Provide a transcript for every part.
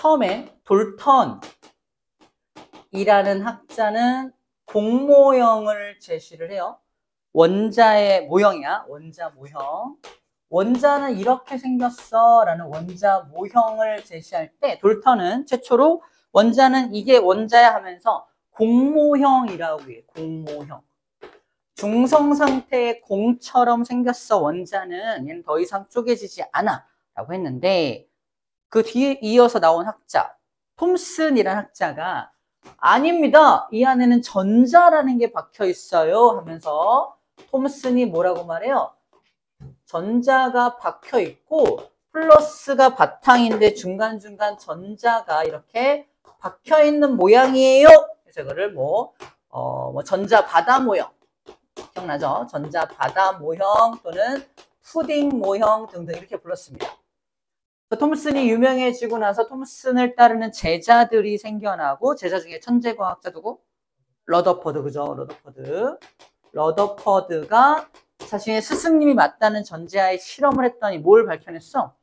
처음에 돌턴이라는 학자는 공모형을 제시를 해요. 원자의 모형이야. 원자 모형. 원자는 이렇게 생겼어 라는 원자 모형을 제시할 때 돌턴은 최초로 원자는 이게 원자야 하면서 공모형이라고 해요. 공모형. 중성 상태의 공처럼 생겼어. 원자는 얘는 더 이상 쪼개지지 않아 라고 했는데 그 뒤에 이어서 나온 학자 톰슨이라는 학자가 아닙니다. 이 안에는 전자라는 게 박혀 있어요 하면서 톰슨이 뭐라고 말해요? 전자가 박혀 있고 플러스가 바탕인데 중간중간 전자가 이렇게 박혀 있는 모양이에요. 그래서 이거를 전자 바다 모형 기억나죠? 전자 바다 모형 또는 푸딩 모형 등등 이렇게 불렀습니다. 톰슨이 유명해지고 나서 톰슨을 따르는 제자들이 생겨나고 제자 중에 천재과학자 누구? 러더퍼드, 그죠? 러더퍼드가 자신의 스승님이 맞다는 전제하에 실험을 했더니 뭘 밝혀냈어?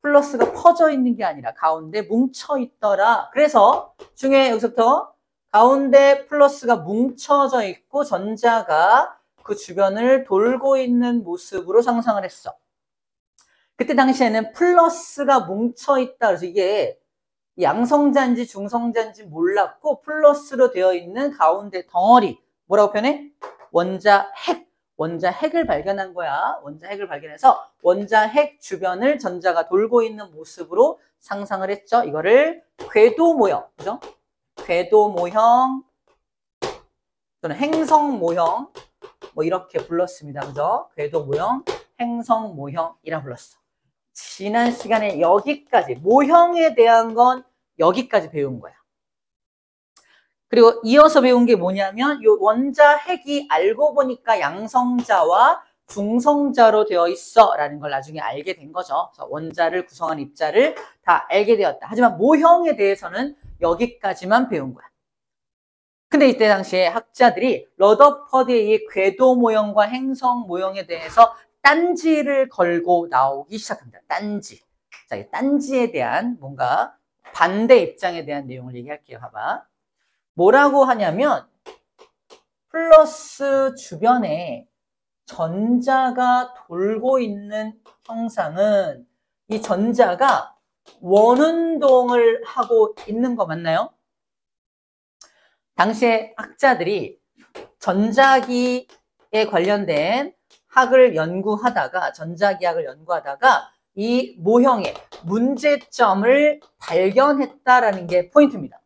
플러스가 퍼져 있는 게 아니라 가운데 뭉쳐 있더라. 그래서 중에 여기서부터 가운데 플러스가 뭉쳐져 있고 전자가 그 주변을 돌고 있는 모습으로 상상을 했어. 그때 당시에는 플러스가 뭉쳐있다. 그래서 이게 양성자인지 중성자인지 몰랐고 플러스로 되어 있는 가운데 덩어리. 뭐라고 표현해? 원자 핵을 발견한 거야. 원자 핵을 발견해서 원자 핵 주변을 전자가 돌고 있는 모습으로 상상을 했죠. 이거를 궤도 모형. 그죠? 궤도 모형 또는 행성 모형 이렇게 불렀습니다. 그죠? 궤도 모형, 행성 모형이라 불렀어. 지난 시간에 여기까지 모형에 대한 건 여기까지 배운 거야. 그리고 이어서 배운 게 뭐냐면 이 원자 핵이 알고 보니까 양성자와 중성자로 되어 있어 라는 걸 나중에 알게 된 거죠. 그래서 원자를 구성한 입자를 다 알게 되었다. 하지만 모형에 대해서는 여기까지만 배운 거야. 근데 이때 당시에 학자들이 러더퍼드의 이 궤도 모형과 행성 모형에 대해서 딴지를 걸고 나오기 시작합니다. 딴지. 자, 이 딴지에 대한 뭔가 반대 입장에 대한 내용을 얘기할게요. 봐봐. 뭐라고 하냐면 플러스 주변에 전자가 돌고 있는 형상은 이 전자가 원운동을 하고 있는 거 맞나요? 당시에 학자들이 전자기에 관련된 학을 연구하다가 전자기학을 연구하다가 이 모형의 문제점을 발견했다라는 게 포인트입니다.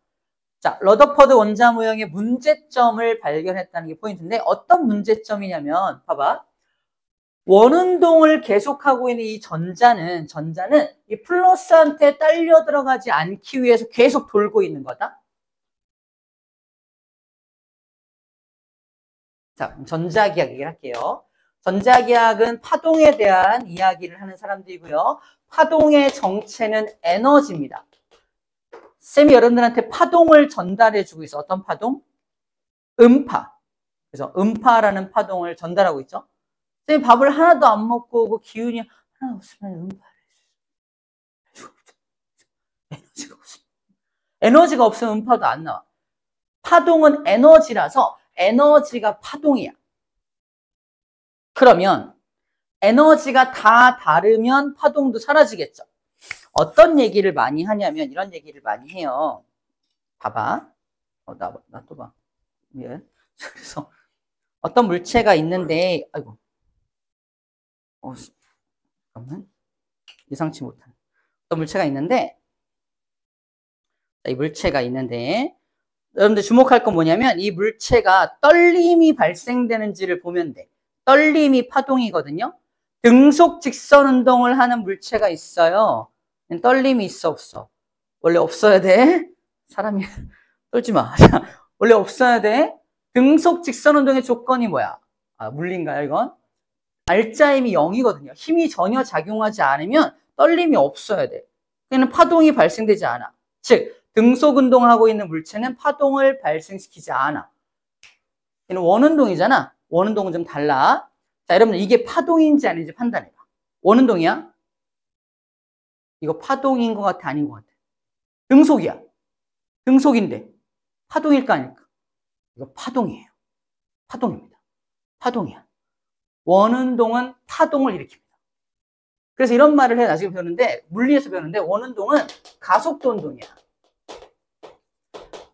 자, 러더퍼드 원자 모형의 문제점을 발견했다는 게 포인트인데 어떤 문제점이냐면 봐봐. 원운동을 계속하고 있는 이 전자는 이 플러스한테 딸려 들어가지 않기 위해서 계속 돌고 있는 거다. 자, 전자기학 얘기를 할게요. 전자기학은 파동에 대한 이야기를 하는 사람들이고요. 파동의 정체는 에너지입니다. 쌤이 여러분들한테 파동을 전달해주고 있어. 어떤 파동? 음파. 그래서 음파라는 파동을 전달하고 있죠. 쌤이 밥을 하나도 안 먹고 오고 기운이 하나 없으면 음파를 해줘. 에너지가 없으면. 에너지가 없으면 음파도 안 나와. 파동은 에너지라서 에너지가 파동이야. 그러면 에너지가 다 다르면 파동도 사라지겠죠. 어떤 얘기를 많이 하냐면 이런 얘기를 많이 해요. 봐봐. 나 또 봐. 예. 그래서 어떤 물체가 있는데 아이고. 잠깐만. 예상치 못한 어떤 물체가 있는데 이 물체가 있는데 여러분들 주목할 건 뭐냐면 이 물체가 떨림이 발생되는지를 보면 돼. 떨림이 파동이거든요. 등속 직선 운동을 하는 물체가 있어요. 떨림이 있어 없어? 원래 없어야 돼. 사람이 떨지 마. 원래 없어야 돼. 등속 직선 운동의 조건이 뭐야? 물리인가요 이건? 알짜힘이 0이거든요. 힘이 전혀 작용하지 않으면 떨림이 없어야 돼. 그냥 파동이 발생되지 않아. 즉 등속 운동하고 있는 물체는 파동을 발생시키지 않아. 얘는 원운동이잖아. 원운동은 좀 달라. 자, 여러분들 이게 파동인지 아닌지 판단해봐. 원운동이야? 이거 파동인 것 같아? 아닌 것 같아? 등속이야. 등속인데 파동일까 아닐까? 이거 파동이에요. 파동입니다. 파동이야. 원운동은 파동을 일으킵니다. 그래서 이런 말을 해. 나중에 배우는데, 물리에서 배우는데, 원운동은 가속도 운동이야.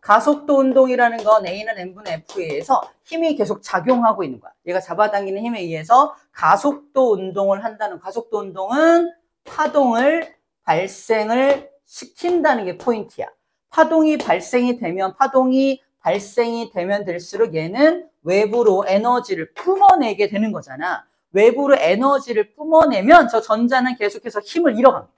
가속도 운동이라는 건 A는 N분의 F에 의해서 힘이 계속 작용하고 있는 거야. 얘가 잡아당기는 힘에 의해서 가속도 운동을 한다는, 가속도 운동은 파동을 발생을 시킨다는 게 포인트야. 파동이 발생이 되면 될수록 얘는 외부로 에너지를 뿜어내게 되는 거잖아. 외부로 에너지를 뿜어내면 저 전자는 계속해서 힘을 잃어갑니다.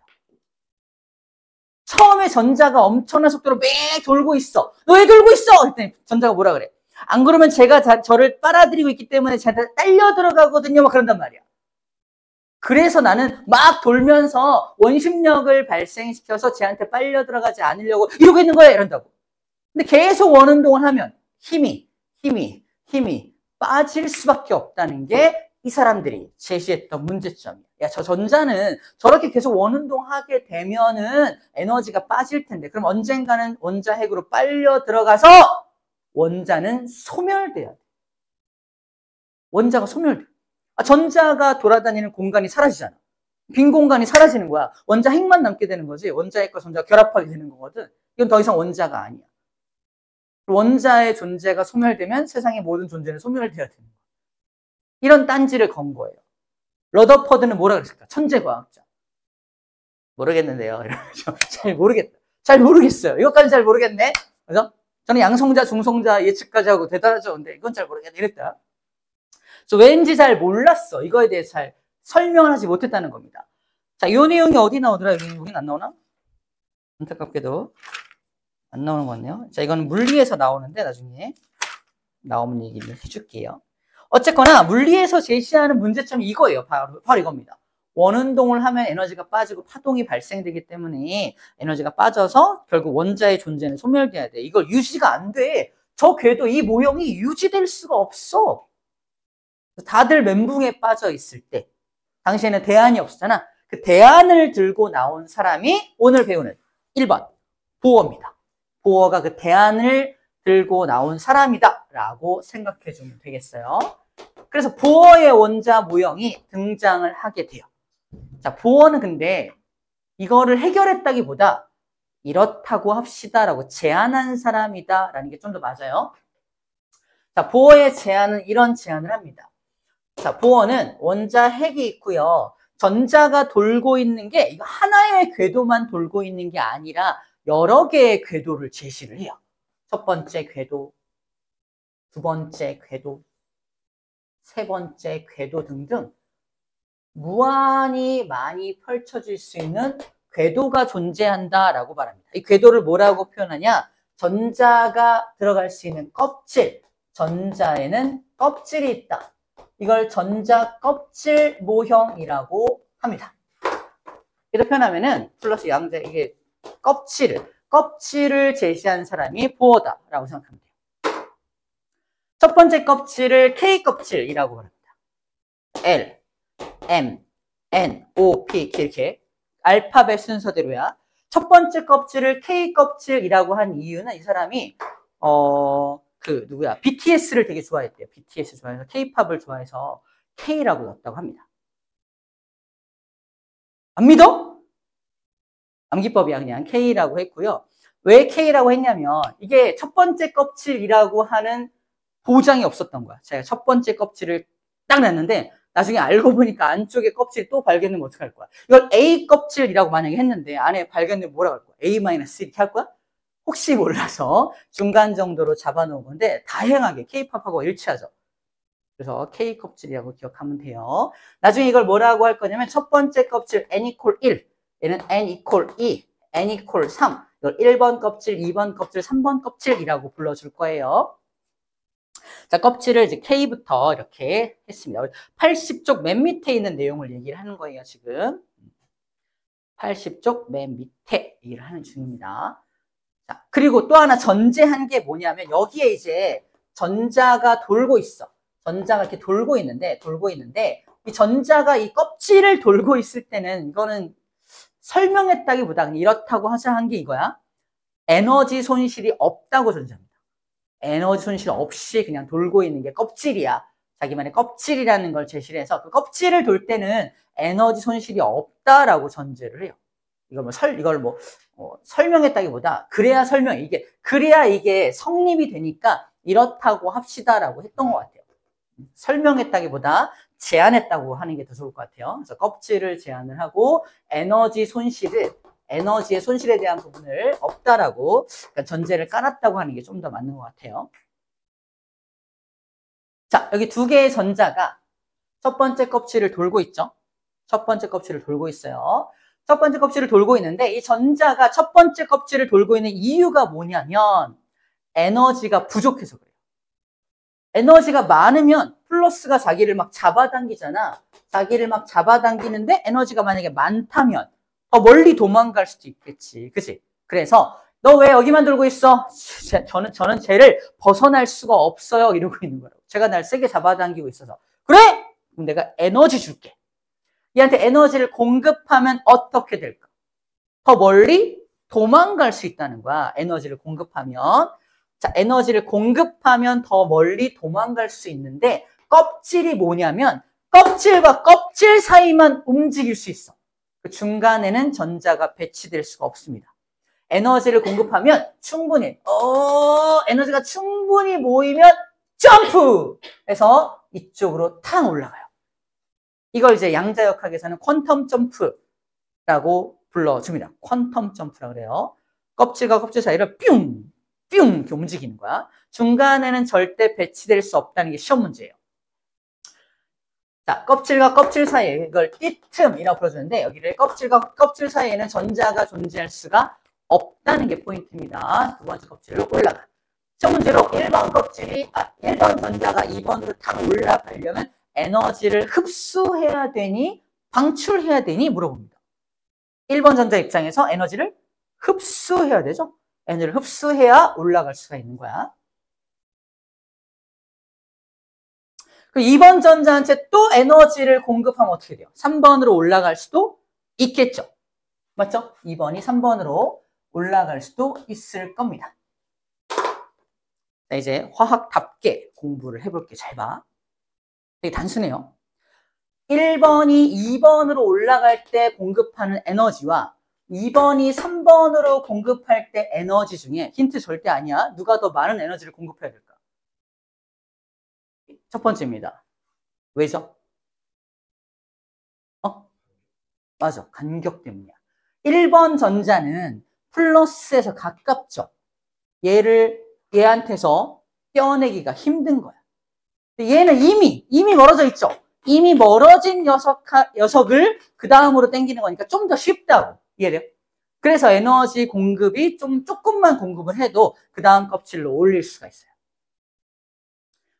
처음에 전자가 엄청난 속도로 매 돌고 있어. 너 왜 돌고 있어? 그랬더니 전자가 뭐라 그래? 안 그러면 제가 저를 빨아들이고 있기 때문에 제가 딸려 들어가거든요. 막 그런단 말이야. 그래서 나는 막 돌면서 원심력을 발생시켜서 쟤한테 빨려 들어가지 않으려고 이러고 있는 거야. 이런다고. 근데 계속 원운동을 하면 힘이 빠질 수밖에 없다는 게 이 사람들이 제시했던 문제점이야. 야, 저 전자는 저렇게 계속 원운동하게 되면은 에너지가 빠질 텐데, 그럼 언젠가는 원자 핵으로 빨려 들어가서 원자는 소멸돼야 돼. 원자가 소멸돼. 전자가 돌아다니는 공간이 사라지잖아. 빈 공간이 사라지는 거야. 원자 핵만 남게 되는 거지. 원자 핵과 전자가 결합하게 되는 거거든. 이건 더 이상 원자가 아니야. 원자의 존재가 소멸되면 세상의 모든 존재는 소멸돼야 되는 거야. 이런 딴지를 건 거예요. 러더퍼드는 뭐라 그랬을까? 천재과학자. 모르겠는데요. 잘 모르겠다. 잘 모르겠어요. 이것까지 잘 모르겠네. 그래서 저는 양성자, 중성자 예측까지 하고 대단하죠. 근데 이건 잘 모르겠네. 이랬다. 그래서 왠지 잘 몰랐어. 이거에 대해 잘 설명을 하지 못했다는 겁니다. 자, 이 내용이 어디 나오더라? 여기는 안 나오나? 안타깝게도 안 나오는 것 같네요. 자, 이거는 물리에서 나오는데 나중에 나오면 얘기를 해줄게요. 어쨌거나 물리에서 제시하는 문제점이 이거예요. 바로 이겁니다. 원운동을 하면 에너지가 빠지고 파동이 발생되기 때문에 에너지가 빠져서 결국 원자의 존재는 소멸돼야 돼. 이걸 유지가 안 돼. 저 궤도 이 모형이 유지될 수가 없어. 다들 멘붕에 빠져 있을 때 당시에는 대안이 없었잖아. 그 대안을 들고 나온 사람이 오늘 배우는 1번 보어입니다. 보어가 그 대안을 들고 나온 사람이다 라고 생각해 주면 되겠어요. 그래서 보어의 원자 모형이 등장을 하게 돼요. 자, 보어는 근데 이거를 해결했다기보다 이렇다고 합시다 라고 제안한 사람이다 라는 게 좀 더 맞아요. 자, 보어의 제안은 이런 제안을 합니다. 자, 보어는 원자 핵이 있고요. 전자가 돌고 있는 게 이거 하나의 궤도만 돌고 있는 게 아니라 여러 개의 궤도를 제시를 해요. 첫 번째 궤도, 두 번째 궤도, 세 번째 궤도 등등 무한히 많이 펼쳐질 수 있는 궤도가 존재한다라고 말합니다. 이 궤도를 뭐라고 표현하냐? 전자가 들어갈 수 있는 껍질, 전자에는 껍질이 있다. 이걸 전자 껍질 모형이라고 합니다. 이렇게 표현하면은 플러스 양자 이게 껍질을 제시한 사람이 보어다라고 생각하면 돼요. 첫 번째 껍질을 K 껍질이라고 말합니다. L, M, N, O, P 이렇게 알파벳 순서대로야. 첫 번째 껍질을 K 껍질이라고 한 이유는 이 사람이 BTS를 되게 좋아했대요. BTS 좋아해서 K-팝을 좋아해서 K라고 넣었다고 합니다. 안 믿어? 암기법이야. 그냥 K라고 했고요. 왜 K라고 했냐면 이게 첫 번째 껍질이라고 하는 보장이 없었던 거야. 제가 첫 번째 껍질을 딱 냈는데 나중에 알고 보니까 안쪽에 껍질이 또 발견되면 어떡할 거야. 이걸 A 껍질이라고 만약에 했는데 안에 발견되면 뭐라고 할 거야? A-1 이렇게 할 거야? 혹시 몰라서 중간 정도로 잡아놓은 건데 다양하게 K-팝하고 일치하죠. 그래서 K 껍질이라고 기억하면 돼요. 나중에 이걸 뭐라고 할 거냐면 첫 번째 껍질 N=1, 얘는 N=2, N=3. 이걸 1번 껍질, 2번 껍질, 3번 껍질이라고 불러줄 거예요. 자, 껍질을 이제 K부터 이렇게 했습니다. 80쪽 맨 밑에 있는 내용을 얘기를 하는 거예요, 지금. 80쪽 맨 밑에 얘기를 하는 중입니다. 자, 그리고 또 하나 전제한 게 뭐냐면 여기에 이제 전자가 돌고 있어. 전자가 이렇게 돌고 있는데 이 전자가 이 껍질을 돌고 있을 때는 이거는 설명했다기보다 이렇다고 하자 한 게 이거야. 에너지 손실이 없다고 존재합니다. 에너지 손실 없이 그냥 돌고 있는 게 껍질이야. 자기만의 껍질이라는 걸 제시를 해서 그 껍질을 돌 때는 에너지 손실이 없다라고 전제를 해요. 이걸 설명했다기보다 그래야 이게 성립이 되니까 이렇다고 합시다라고 했던 것 같아요. 설명했다기보다 제안했다고 하는 게 더 좋을 것 같아요. 그래서 껍질을 제안을 하고 에너지의 손실에 대한 부분을 없다라고 그러니까 전제를 깔았다고 하는 게 좀 더 맞는 것 같아요. 자, 여기 두 개의 전자가 첫 번째 껍질을 돌고 있죠. 첫 번째 껍질을 돌고 있어요. 첫 번째 껍질을 돌고 있는데 이 전자가 첫 번째 껍질을 돌고 있는 이유가 뭐냐면 에너지가 부족해서 그래요. 에너지가 많으면 플러스가 자기를 막 잡아당기잖아. 자기를 막 잡아당기는데 에너지가 만약에 많다면 더 멀리 도망갈 수도 있겠지. 그치? 그래서 너 왜 여기만 돌고 있어? 저는 쟤를 벗어날 수가 없어요. 이러고 있는 거라고. 제가 날 세게 잡아당기고 있어서. 그래? 그럼 내가 에너지 줄게. 얘한테 에너지를 공급하면 어떻게 될까? 더 멀리 도망갈 수 있다는 거야. 에너지를 공급하면. 자, 에너지를 공급하면 더 멀리 도망갈 수 있는데 껍질이 뭐냐면 껍질과 껍질 사이만 움직일 수 있어. 그 중간에는 전자가 배치될 수가 없습니다. 에너지를 공급하면 충분히 에너지가 충분히 모이면 점프! 해서 이쪽으로 탕 올라가요. 이걸 이제 양자역학에서는 퀀텀 점프라고 불러줍니다. 퀀텀 점프라고 그래요. 껍질과 껍질 사이를 뿅! 이렇게 움직이는 거야. 중간에는 절대 배치될 수 없다는 게 시험 문제예요. 자, 껍질과 껍질 사이에 이걸 띠틈이라고 불러주는데 여기를 껍질과 껍질 사이에는 전자가 존재할 수가 없다는 게 포인트입니다. 두 번째 껍질로 올라가. 시험 문제로 1번 전자가 2번으로 탁 올라가려면 에너지를 흡수해야 되니 방출해야 되니 물어봅니다. 1번 전자 입장에서 에너지를 흡수해야 되죠. 에너지를 흡수해야 올라갈 수가 있는 거야. 그 2번 전자한테 또 에너지를 공급하면 어떻게 돼요? 3번으로 올라갈 수도 있겠죠. 맞죠? 2번이 3번으로 올라갈 수도 있을 겁니다. 자, 이제 화학답게 공부를 해볼게. 잘 봐. 되게 단순해요. 1번이 2번으로 올라갈 때 공급하는 에너지와 2번이 3번으로 공급할 때 에너지 중에 힌트 절대 아니야. 누가 더 많은 에너지를 공급해야 될까? 첫 번째입니다. 왜죠? 맞아. 간격 때문이야. 1번 전자는 플러스에서 가깝죠. 얘한테서 떼어내기가 힘든 거야. 얘는 이미 멀어져 있죠. 이미 멀어진 녀석을 그 다음으로 당기는 거니까 좀 더 쉽다고. 이해돼요? 그래서 에너지 공급이 조금만 공급을 해도 그 다음 껍질로 올릴 수가 있어요.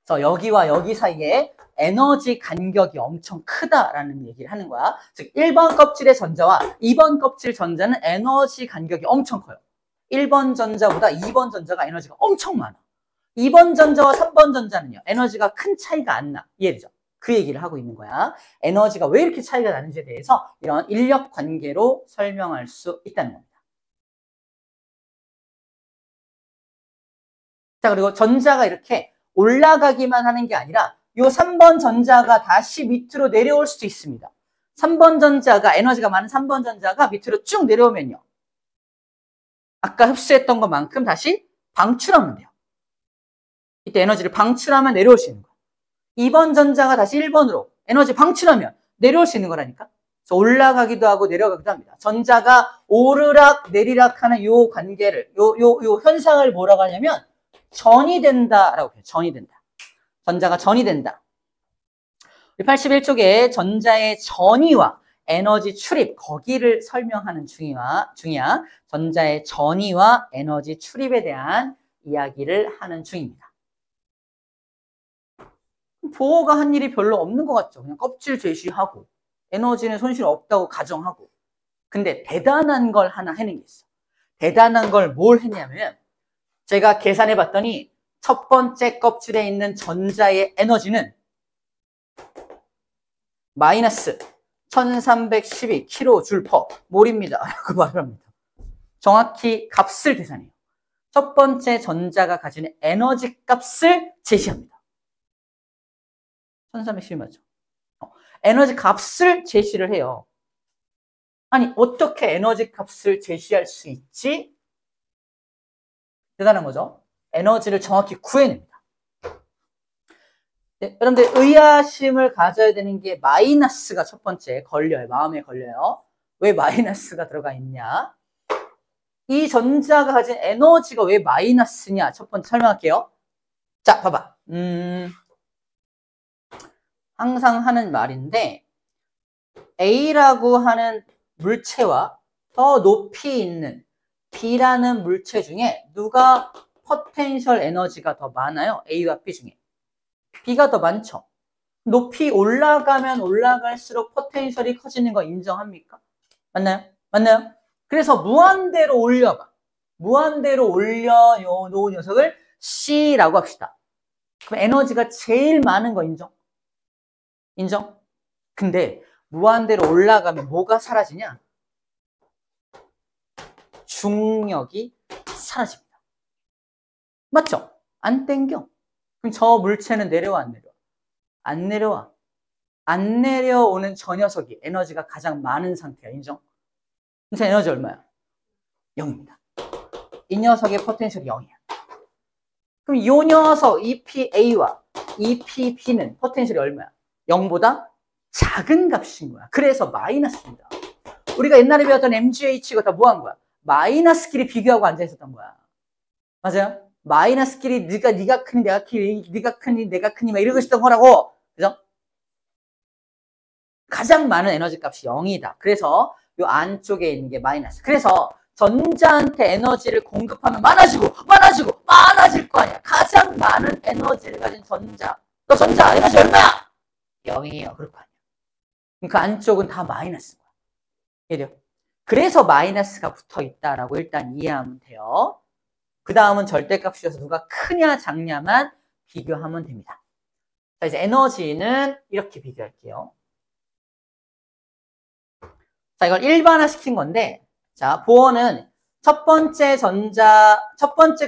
그래서 여기와 여기 사이에 에너지 간격이 엄청 크다라는 얘기를 하는 거야. 즉 1번 껍질의 전자와 2번 껍질 전자는 에너지 간격이 엄청 커요. 1번 전자보다 2번 전자가 에너지가 엄청 많아. 2번 전자와 3번 전자는요. 에너지가 큰 차이가 안 나. 이해되죠? 그 얘기를 하고 있는 거야. 에너지가 왜 이렇게 차이가 나는지에 대해서 이런 인력 관계로 설명할 수 있다는 겁니다. 자, 그리고 전자가 이렇게 올라가기만 하는 게 아니라 이 3번 전자가 다시 밑으로 내려올 수도 있습니다. 3번 전자가 에너지가 많은 3번 전자가 밑으로 쭉 내려오면요. 아까 흡수했던 것만큼 다시 방출하면 돼요. 이때 에너지를 방출하면 내려올 수 있는 거예요. 2번 전자가 다시 1번으로 에너지 방출하면 내려올 수 있는 거라니까. 그래서 올라가기도 하고 내려가기도 합니다. 전자가 오르락 내리락 하는 요 관계를, 요 현상을 뭐라고 하냐면 전이 된다라고 해요. 전이 된다. 전자가 전이 된다. 81쪽에 전자의 전이와 에너지 출입, 거기를 설명하는 중이야. 전자의 전이와 에너지 출입에 대한 이야기를 하는 중입니다. 보호가 한 일이 별로 없는 것 같죠. 그냥 껍질 제시하고 에너지는 손실 없다고 가정하고. 근데 대단한 걸 하나 해낸 게 있어. 대단한 걸 뭘 했냐면 제가 계산해 봤더니 첫 번째 껍질에 있는 전자의 에너지는 마이너스 1312kJ/몰입니다. 라고 말을 합니다. 정확히 값을 계산해요. 첫 번째 전자가 가지는 에너지 값을 제시합니다. 1310 맞죠? 에너지 값을 제시를 해요. 아니, 어떻게 에너지 값을 제시할 수 있지? 대단한 거죠? 에너지를 정확히 구해냅니다. 네, 여러분들 의아심을 가져야 되는 게 마이너스가 첫 번째 걸려요. 마음에 걸려요. 왜 마이너스가 들어가 있냐? 이 전자가 가진 에너지가 왜 마이너스냐? 첫 번째 설명할게요. 자, 봐봐. 항상 하는 말인데 A라고 하는 물체와 더 높이 있는 B라는 물체 중에 누가 포텐셜 에너지가 더 많아요? A와 B 중에. B가 더 많죠. 높이 올라가면 올라갈수록 포텐셜이 커지는 거 인정합니까? 맞나요? 맞나요? 그래서 무한대로 올려봐. 무한대로 올려 놓은 녀석을 C라고 합시다. 그럼 에너지가 제일 많은 거 인정? 인정? 근데 무한대로 올라가면 뭐가 사라지냐? 중력이 사라집니다. 맞죠? 안 땡겨. 그럼 저 물체는 내려와 안 내려와? 안 내려와. 안 내려오는 저 녀석이 에너지가 가장 많은 상태야. 인정? 그래서 에너지 얼마야? 0입니다. 이 녀석의 포텐셜이 0이야. 그럼 이 녀석 EPA와 EPB는 포텐셜이 얼마야? 0보다 작은 값인 거야. 그래서 마이너스입니다. 우리가 옛날에 배웠던 MGH가 다 뭐 한 거야? 마이너스끼리 비교하고 앉아 있었던 거야. 맞아요? 마이너스끼리 네가 크니 내가 크니 네가 크니 내가 크니 막 이러고 있었던 거라고. 그죠? 가장 많은 에너지 값이 0이다. 그래서 이 안쪽에 있는 게 마이너스. 그래서 전자한테 에너지를 공급하면 많아질 거 아니야. 가장 많은 에너지를 가진 전자. 너 전자 에너지 얼마야? 0이에요. 그럴 거 아니야. 그 안쪽은 다 마이너스인 거야. 이해돼요? 그래서 마이너스가 붙어 있다라고 일단 이해하면 돼요. 그 다음은 절대값 주셔서 누가 크냐 작냐만 비교하면 됩니다. 자, 이제 에너지는 이렇게 비교할게요. 자, 이걸 일반화 시킨 건데, 자, 보어는 첫 번째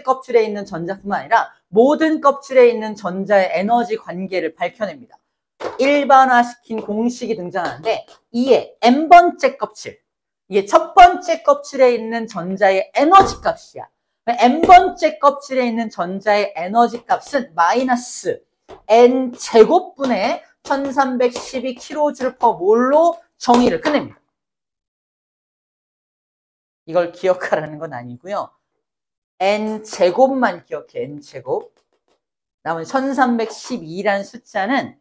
껍질에 있는 전자뿐만 아니라 모든 껍질에 있는 전자의 에너지 관계를 밝혀냅니다. 일반화 시킨 공식이 등장하는데, 이에 n번째 껍질, 이게 첫 번째 껍질에 있는 전자의 에너지 값이야. n번째 껍질에 있는 전자의 에너지 값은 마이너스 n제곱분의 1312kJ/몰로 정의를 끝냅니다. 이걸 기억하라는 건 아니고요. n제곱만 기억해. n제곱. 나머지 1312라는 숫자는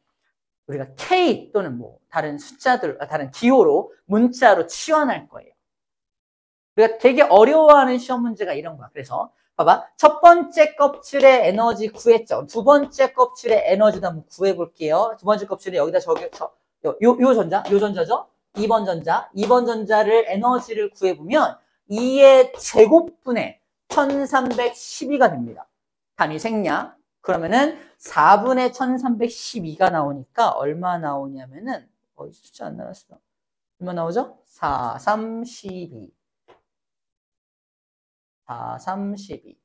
우리가 K 또는 뭐 다른 숫자들, 다른 기호로 문자로 치환할 거예요. 우리가 되게 어려워하는 시험 문제가 이런 거야. 그래서 봐봐. 첫 번째 껍질의 에너지 구했죠. 두 번째 껍질의 에너지도 한번 구해볼게요. 두 번째 껍질은 여기다 요 전자죠? 2번 전자. 2번 전자를 에너지를 구해보면 2의 제곱분의 1312가 됩니다. 단위 생략. 그러면은 4분의 1312가 나오니까 얼마 나오냐면은 숫자 안 나왔어. 얼마 나오죠? 4, 3, 12. 4, 3, 12.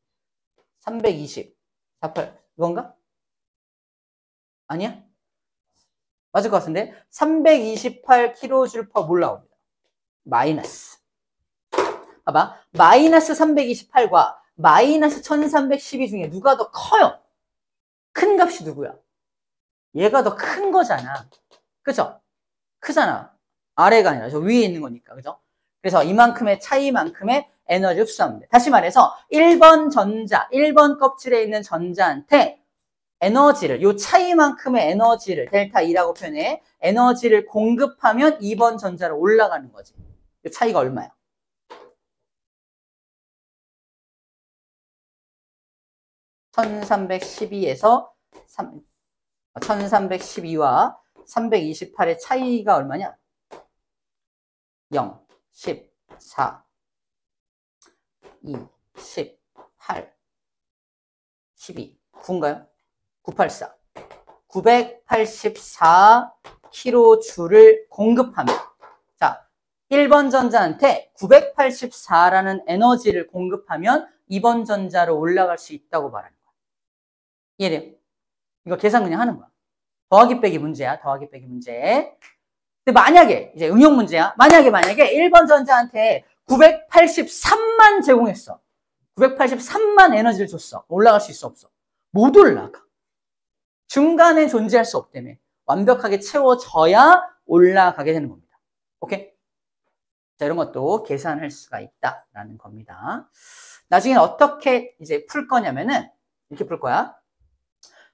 320. 48. 이건가? 아니야? 맞을 것 같은데? 328kJ/몰 나옵니다. 마이너스. 봐봐. 마이너스 328과 마이너스 1312 중에 누가 더 커요? 큰 값이 누구야? 얘가 더 큰 거잖아. 그죠? 크잖아. 아래가 아니라 저 위에 있는 거니까. 그죠? 그래서 이만큼의 차이만큼의 에너지 흡수하면 돼. 다시 말해서 1번 껍질에 있는 전자한테 에너지를, 요 차이만큼의 에너지를 델타 E라고 표현해. 에너지를 공급하면 2번 전자로 올라가는 거지. 요 차이가 얼마야? (1312에서) 1312와 328의 차이가 얼마냐? 0, 14, 2, 18, 12, 9인가요? 984. 984kJ를 공급하면, 자, 1번 전자한테 984라는 에너지를 공급하면 2번 전자로 올라갈 수 있다고 말하는 거야. 이해돼요? 이거 계산 그냥 하는 거야. 더하기 빼기 문제야. 더하기 빼기 문제. 근데 만약에 이제 응용 문제야. 만약에 1번 전자한테 983만 제공했어. 983만 에너지를 줬어. 올라갈 수 있어, 없어? 못 올라가. 중간에 존재할 수 없다며. 완벽하게 채워져야 올라가게 되는 겁니다. 오케이? 자, 이런 것도 계산할 수가 있다라는 겁니다. 나중에 어떻게 이제 풀 거냐면은 이렇게 풀 거야.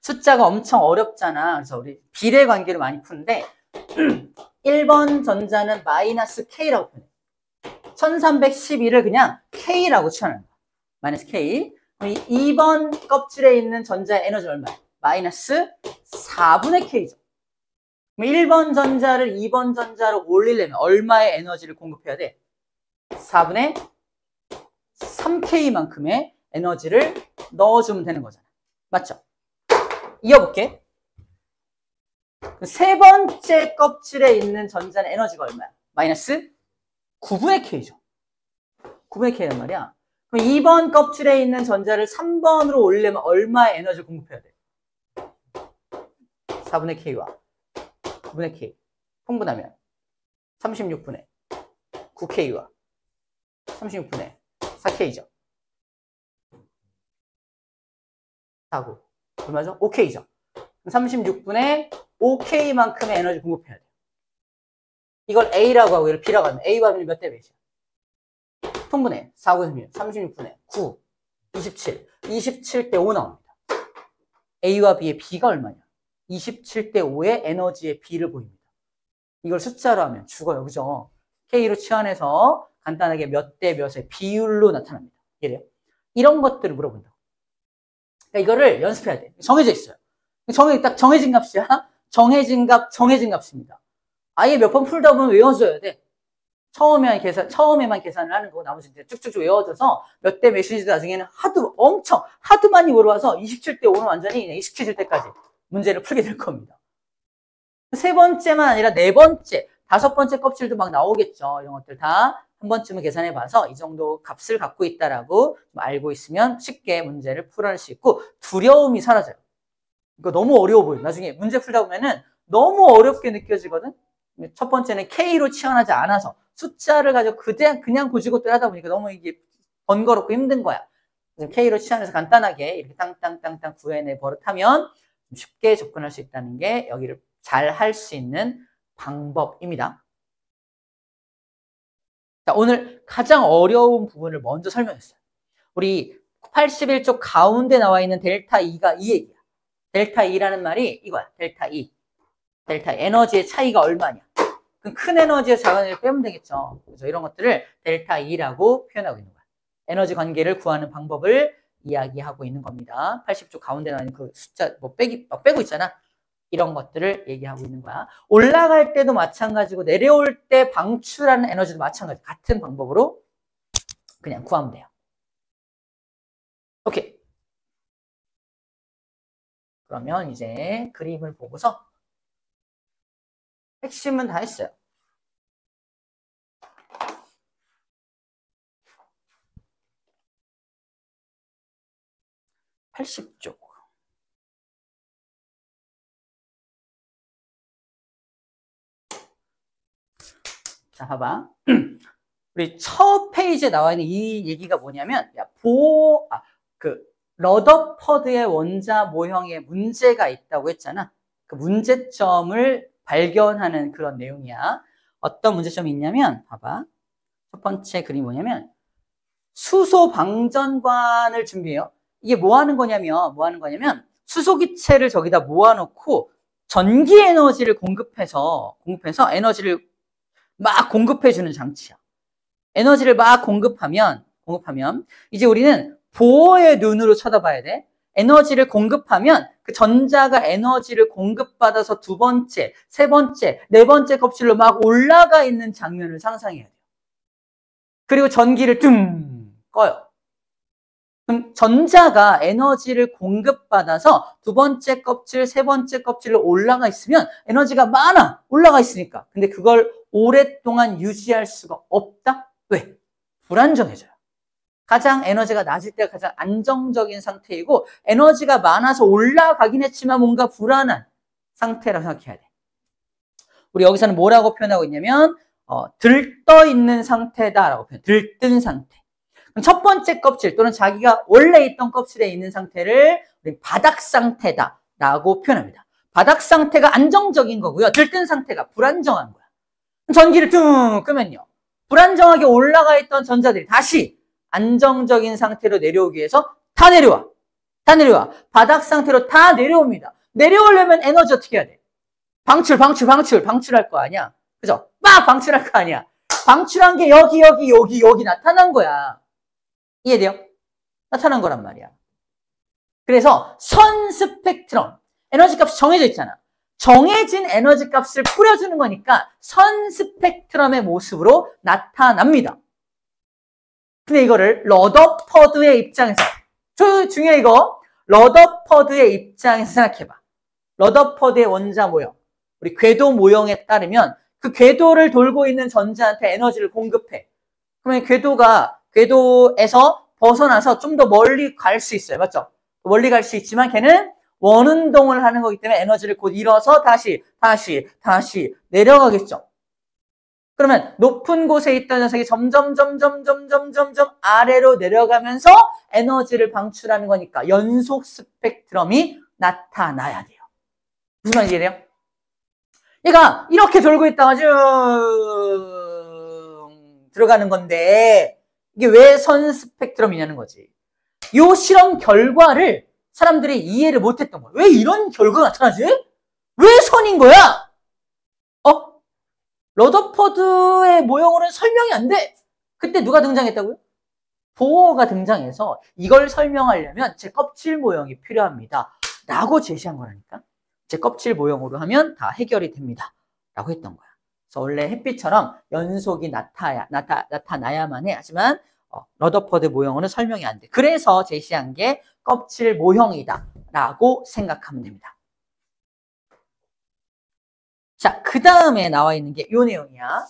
숫자가 엄청 어렵잖아. 그래서 우리 비례 관계를 많이 푸는데 1번 전자는 마이너스 K라고 표현해. 1312를 그냥 K라고 치환하는 거야. 마이너스 K. 2번 껍질에 있는 전자의 에너지 얼마야? 마이너스 4분의 K죠. 1번 전자를 2번 전자로 올리려면 얼마의 에너지를 공급해야 돼? 4분의 3K만큼의 에너지를 넣어주면 되는 거잖아. 맞죠? 이어볼게. 세 번째 껍질에 있는 전자는 에너지가 얼마야? 마이너스 9분의 K죠. 9분의 K란 말이야. 그럼 2번 껍질에 있는 전자를 3번으로 올리려면 얼마의 에너지를 공급해야 돼? 4분의 K와 9분의 K 통분하면 36분의 9K와 36분의 4K죠. 4, 9 얼마죠? 5K죠. 36분의 5K만큼의 에너지 공급해야 돼요. 이걸 A라고 하고 이걸 B라고 하면 A와 B는 몇 대 몇이야? 통분해 4, 9, 36분의 9, 27, 27대 5 나옵니다. A와 B의 B가 얼마냐? 27대 5의 에너지의 B를 보입니다. 이걸 숫자로 하면 죽어요. 그죠? K로 치환해서 간단하게 몇 대 몇의 비율로 나타납니다. 이해돼요? 이런 것들을 물어본다. 그러니까 이거를 연습해야 돼. 정해져 있어요. 딱 정해진 값이야. 정해진 값입니다. 아예 몇 번 풀다 보면 외워줘야 돼. 처음에만 계산을 하는 거고 나머지 이제 쭉쭉 외워져서 몇 대 몇인지 나중에는 하도 많이 물어봐서 27대 5는 완전히 익숙해질 때까지 문제를 풀게 될 겁니다. 세 번째만 아니라 네 번째, 다섯 번째 껍질도 막 나오겠죠. 이런 것들 다 한 번쯤은 계산해 봐서 이 정도 값을 갖고 있다라고 좀 알고 있으면 쉽게 문제를 풀어낼 수 있고 두려움이 사라져요. 이거 너무 어려워 보여요. 나중에 문제 풀다 보면은 너무 어렵게 느껴지거든. 첫 번째는 K로 치환하지 않아서 숫자를 가지고 그냥 고지고대로 하다 보니까 너무 이게 번거롭고 힘든 거야. K로 치환해서 간단하게 이렇게 땅땅땅땅 구해내 버릇하면 쉽게 접근할 수 있다는 게 여기를 잘 할 수 있는 방법입니다. 자, 오늘 가장 어려운 부분을 먼저 설명했어요. 우리 81쪽 가운데 나와 있는 델타 E가 이 얘기야. 델타 E라는 말이 이거야. 델타 E. 에너지의 차이가 얼마냐. 그럼 큰 에너지에서 작은 에너지를 빼면 되겠죠. 그래서 이런 것들을 델타 E라고 표현하고 있는 거야. 에너지 관계를 구하는 방법을 이야기하고 있는 겁니다. 80쪽 가운데 나와 있는 그 숫자 빼고 있잖아. 이런 것들을 얘기하고 있는 거야. 올라갈 때도 마찬가지고 내려올 때 방출하는 에너지도 마찬가지. 같은 방법으로 그냥 구하면 돼요. 오케이. 그러면 이제 그림을 보고서 핵심은 다 했어요. (80쪽) 자, 봐봐. 우리 첫 페이지에 나와 있는 이 얘기가 뭐냐면, 러더퍼드의 원자 모형에 문제가 있다고 했잖아. 그 문제점을 발견하는 그런 내용이야. 어떤 문제점이 있냐면, 봐봐. 첫 번째 그림이 뭐냐면, 수소 방전관을 준비해요. 이게 뭐 하는 거냐면, 수소기체를 저기다 모아놓고 전기 에너지를 공급해서 에너지를 막 공급해주는 장치야. 에너지를 막 공급하면 이제 우리는 보어의 눈으로 쳐다봐야 돼. 에너지를 공급하면 그 전자가 에너지를 공급받아서 두 번째, 세 번째, 네 번째 껍질로 막 올라가 있는 장면을 상상해야 돼요. 그리고 전기를 뚱 꺼요. 그럼 전자가 에너지를 공급받아서 두 번째 껍질, 세 번째 껍질로 올라가 있으면 에너지가 많아. 올라가 있으니까. 근데 그걸 오랫동안 유지할 수가 없다? 왜? 불안정해져요. 가장 에너지가 낮을 때가 가장 안정적인 상태이고 에너지가 많아서 올라가긴 했지만 뭔가 불안한 상태라고 생각해야 돼. 우리 여기서는 뭐라고 표현하고 있냐면 들떠 있는 상태다라고 표현. 들뜬 상태. 그럼 첫 번째 껍질 또는 자기가 원래 있던 껍질에 있는 상태를 우리 바닥 상태다라고 표현합니다. 바닥 상태가 안정적인 거고요. 들뜬 상태가 불안정한 거야. 전기를 퉁 끄면요. 불안정하게 올라가 있던 전자들이 다시 안정적인 상태로 내려오기 위해서 다 내려와. 다 내려와. 바닥 상태로 다 내려옵니다. 내려오려면 에너지 어떻게 해야 돼? 방출할 거 아니야. 그죠? 막 방출할 거 아니야. 방출한 게 여기 나타난 거야. 이해돼요? 나타난 거란 말이야. 그래서 선 스펙트럼. 에너지 값이 정해져 있잖아. 정해진 에너지 값을 뿌려주는 거니까 선 스펙트럼의 모습으로 나타납니다. 근데 이거를 러더퍼드의 입장에서, 중요해 이거. 러더퍼드의 입장에서 생각해봐. 러더퍼드의 원자 모형. 우리 궤도 모형에 따르면 그 궤도를 돌고 있는 전자한테 에너지를 공급해. 그러면 궤도에서 벗어나서 좀 더 멀리 갈 수 있어요. 맞죠? 멀리 갈 수 있지만 걔는 원운동을 하는 거기 때문에 에너지를 곧 잃어서 다시 내려가겠죠. 그러면 높은 곳에 있던 녀석이 점점 아래로 내려가면서 에너지를 방출하는 거니까 연속 스펙트럼이 나타나야 돼요. 무슨 말인지 이해돼요? 얘가 이렇게 돌고 있다가 쭉 들어가는 건데 이게 왜 선 스펙트럼이냐는 거지. 이 실험 결과를 사람들이 이해를 못했던 거야. 왜 이런 결과가 나타나지? 왜 선인 거야? 러더퍼드의 모형으로는 설명이 안 돼. 그때 누가 등장했다고요? 보어가 등장해서 이걸 설명하려면 제 껍질 모형이 필요합니다. 라고 제시한 거라니까. 제 껍질 모형으로 하면 다 해결이 됩니다. 라고 했던 거야. 그래서 원래 햇빛처럼 연속이 나타나야만 해. 하지만 러더퍼드 모형으로는 설명이 안 돼. 그래서 제시한 게 껍질 모형이다. 라고 생각하면 됩니다. 자, 그 다음에 나와 있는 게 이 내용이야.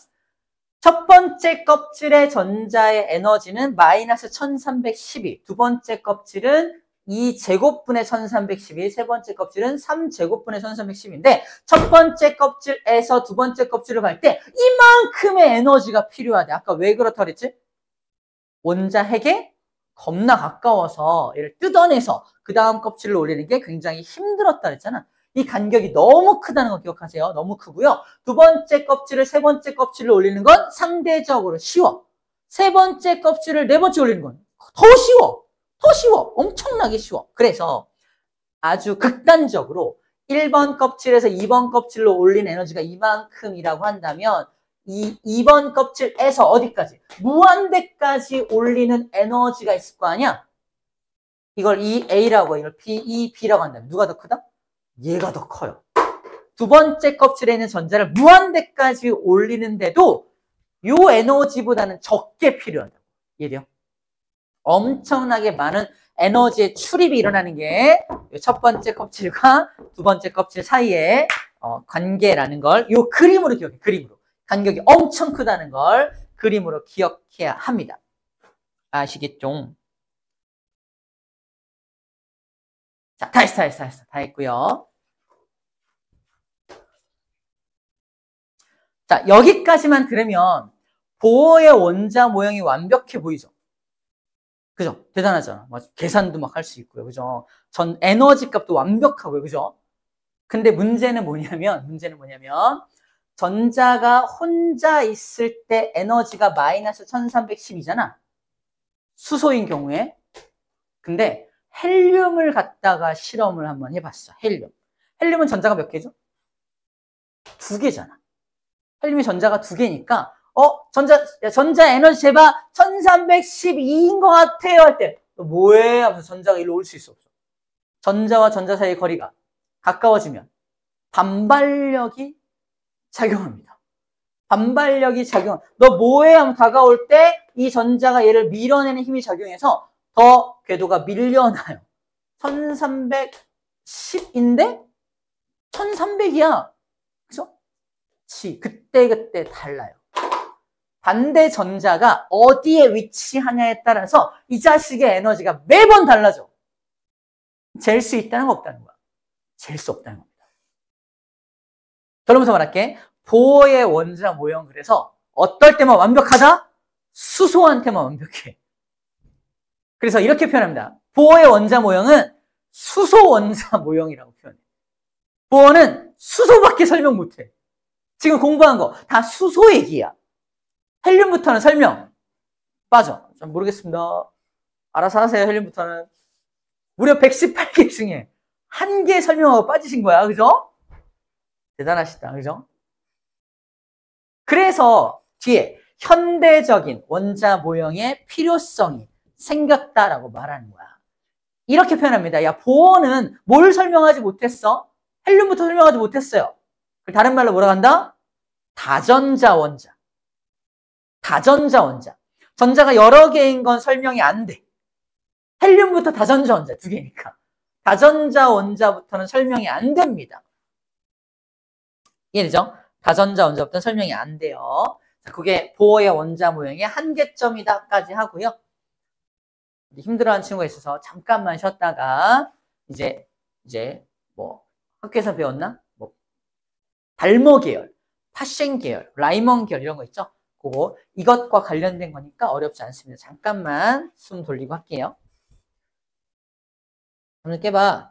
첫 번째 껍질의 전자의 에너지는 마이너스 1312. 두 번째 껍질은 2제곱분의 1312. 세 번째 껍질은 3제곱분의 1310인데 첫 번째 껍질에서 두 번째 껍질을 갈 때 이만큼의 에너지가 필요하대. 아까 왜 그렇다 그랬지? 원자 핵에 겁나 가까워서 얘를 뜯어내서 그 다음 껍질을 올리는 게 굉장히 힘들었다 그랬잖아. 이 간격이 너무 크다는 거 기억하세요. 너무 크고요. 두 번째 껍질을 세 번째 껍질을 올리는 건 상대적으로 쉬워. 세 번째 껍질을 네 번째 올리는 건 더 쉬워. 더 쉬워. 엄청나게 쉬워. 그래서 아주 극단적으로 1번 껍질에서 2번 껍질로 올린 에너지가 이만큼이라고 한다면 이 2번 껍질에서 어디까지? 무한대까지 올리는 에너지가 있을 거 아니야? 이걸 EA라고 이걸 B라고 한다면 누가 더 크다? 얘가 더 커요. 두 번째 껍질에 있는 전자를 무한대까지 올리는데도 이 에너지보다는 적게 필요하다고. 이해돼요? 엄청나게 많은 에너지의 출입이 일어나는 게 첫 번째 껍질과 두 번째 껍질 사이의 관계라는 걸 이 그림으로 기억해. 그림으로. 간격이 엄청 크다는 걸 그림으로 기억해야 합니다. 아시겠죠? 자, 다 했고요. 자, 여기까지만 들으면 보어의 원자 모형이 완벽해 보이죠? 그죠? 대단하잖아. 계산도 막 할 수 있고요. 그죠? 전 에너지 값도 완벽하고요. 그죠? 근데 문제는 뭐냐면 전자가 혼자 있을 때 에너지가 마이너스 1310이잖아. 수소인 경우에. 근데 헬륨을 갖다가 실험을 한번 해봤어. 헬륨은 전자가 몇 개죠? 2개잖아. 헬륨이 전자가 2개니까 전자 에너지 재봐 1312인 것 같아요 할 때 뭐해? 하면서 전자가 일로 올 수 있어 없어? 전자와 전자 사이의 거리가 가까워지면 반발력이 작용합니다. 반발력이 너 뭐해? 하면 다가올 때 이 전자가 얘를 밀어내는 힘이 작용해서 더 궤도가 밀려나요. 1310인데 1300이야. 그죠? 그때 달라요. 반대 전자가 어디에 위치하냐에 따라서 이 자식의 에너지가 매번 달라져. 잴 수 있다는 거 없다는 거야. 잴 수 없다는 겁니다. 그러면서 말할게. 보어의 원자 모형 그래서 어떨 때만 완벽하다? 수소한테만 완벽해. 그래서 이렇게 표현합니다. 보어의 원자 모형은 수소 원자 모형이라고 표현해. 보어는 수소밖에 설명 못해. 지금 공부한 거 다 수소 얘기야. 헬륨부터는 설명 빠져. 좀 모르겠습니다. 알아서 하세요. 헬륨부터는 무려 118개 중에 한 개 설명하고 빠지신 거야. 그죠? 대단하시다. 그죠? 그래서 뒤에 현대적인 원자 모형의 필요성이 생겼다라고 말하는 거야. 이렇게 표현합니다. 야, 보어는 뭘 설명하지 못했어? 헬륨부터 설명하지 못했어요. 다른 말로 뭐라고 한다? 다전자 원자. 다전자 원자. 전자가 여러 개인 건 설명이 안 돼. 헬륨부터 다전자 원자 두 개니까. 다전자 원자부터는 설명이 안 됩니다. 이해되죠? 다전자 원자부터는 설명이 안 돼요. 자, 그게 보어의 원자 모형의 한계점이다까지 하고요. 힘들어하는 친구가 있어서 잠깐만 쉬었다가 이제 뭐 학교에서 배웠나? 뭐 발모 계열, 파셴 계열, 라이먼 계열 이런 거 있죠? 그거 이것과 관련된 거니까 어렵지 않습니다. 잠깐만 숨 돌리고 할게요. 오늘 깨봐.